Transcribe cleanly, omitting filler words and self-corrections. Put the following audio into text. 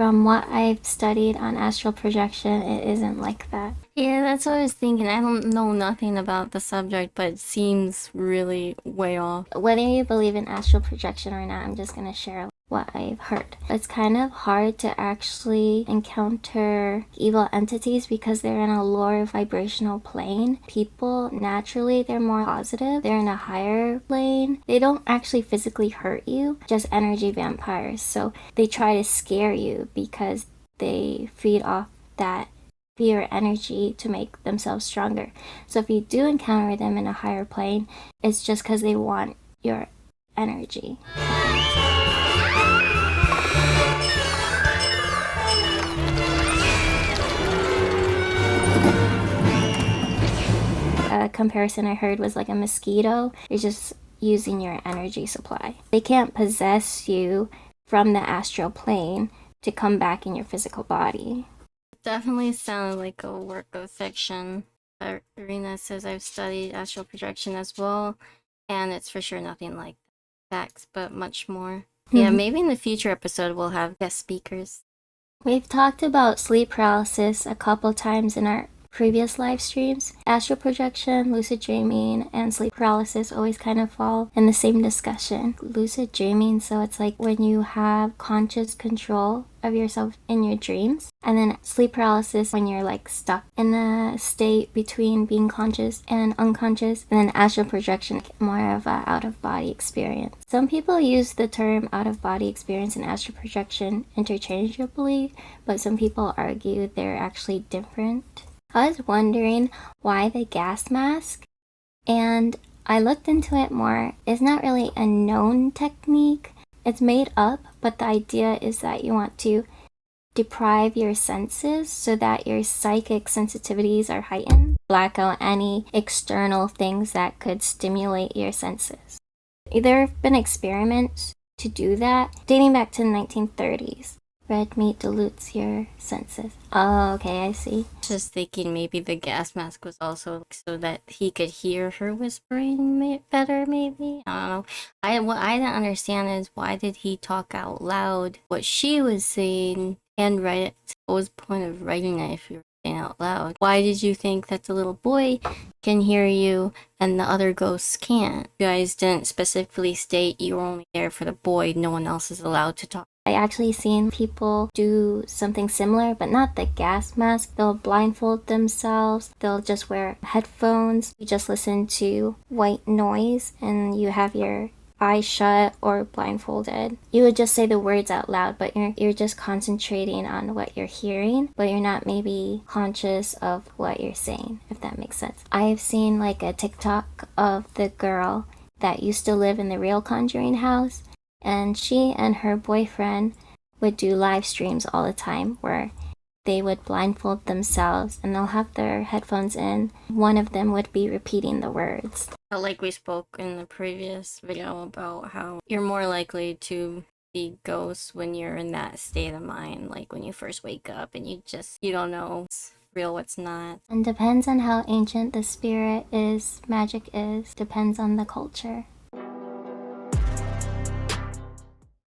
From what I've studied on astral projection, it isn't like that. Yeah, that's what I was thinking. I don't know nothing about the subject, but it seems really way off. Whether you believe in astral projection or not, I'm just going to share what I've heard. It's kind of hard to actually encounter evil entities because they're in a lower vibrational plane. People, naturally, they're more positive. They're in a higher plane. They don't actually physically hurt you, just energy vampires. So they try to scare you because they feed off that fear energy to make themselves stronger. So if you do encounter them in a higher plane, it's just because they want your energy. A comparison I heard was like a mosquito. You're just using your energy supply. They can't possess you from the astral plane to come back in your physical body. Definitely sounded like a work of fiction. Irina says I've studied astral projection as well, and it's for sure nothing like facts, but much more. Yeah, maybe in the future episode we'll have guest speakers. We've talked about sleep paralysis a couple times in our previous live streams. Astral projection, lucid dreaming, and sleep paralysis always kind of fall in the same discussion. Lucid dreaming, so it's like when you have conscious control of yourself in your dreams. And then sleep paralysis when you're like stuck in a state between being conscious and unconscious. And then astral projection, more of a out of body experience. Some people use the term out of body experience and astral projection interchangeably, but some people argue they're actually different. I was wondering why the gas mask, and I looked into it more. It's not really a known technique. It's made up, but the idea is that you want to deprive your senses so that your psychic sensitivities are heightened. Black out any external things that could stimulate your senses. There have been experiments to do that dating back to the 1930s. Red meat dilutes your senses. Oh, okay, I see. Just thinking maybe the gas mask was also so that he could hear her whispering better, maybe? I don't know. What I didn't understand is why did he talk out loud what she was saying and write it? What was the point of writing it if you were saying out loud? Why did you think that the little boy can hear you and the other ghosts can't? You guys didn't specifically state you were only there for the boy. No one else is allowed to talk. I actually seen people do something similar, but not the gas mask. They'll blindfold themselves. They'll just wear headphones. You just listen to white noise and you have your eyes shut or blindfolded. You would just say the words out loud, but you're just concentrating on what you're hearing, but you're not maybe conscious of what you're saying, if that makes sense. I've seen like a TikTok of the girl that used to live in the real Conjuring house, and she and her boyfriend would do live streams all the time where they would blindfold themselves and they'll have their headphones in. One of them would be repeating the words. Like we spoke in the previous video about how you're more likely to be ghosts when you're in that state of mind, like when you first wake up and you don't know what's real, what's not. And depends on how ancient the spirit is, magic is, depends on the culture.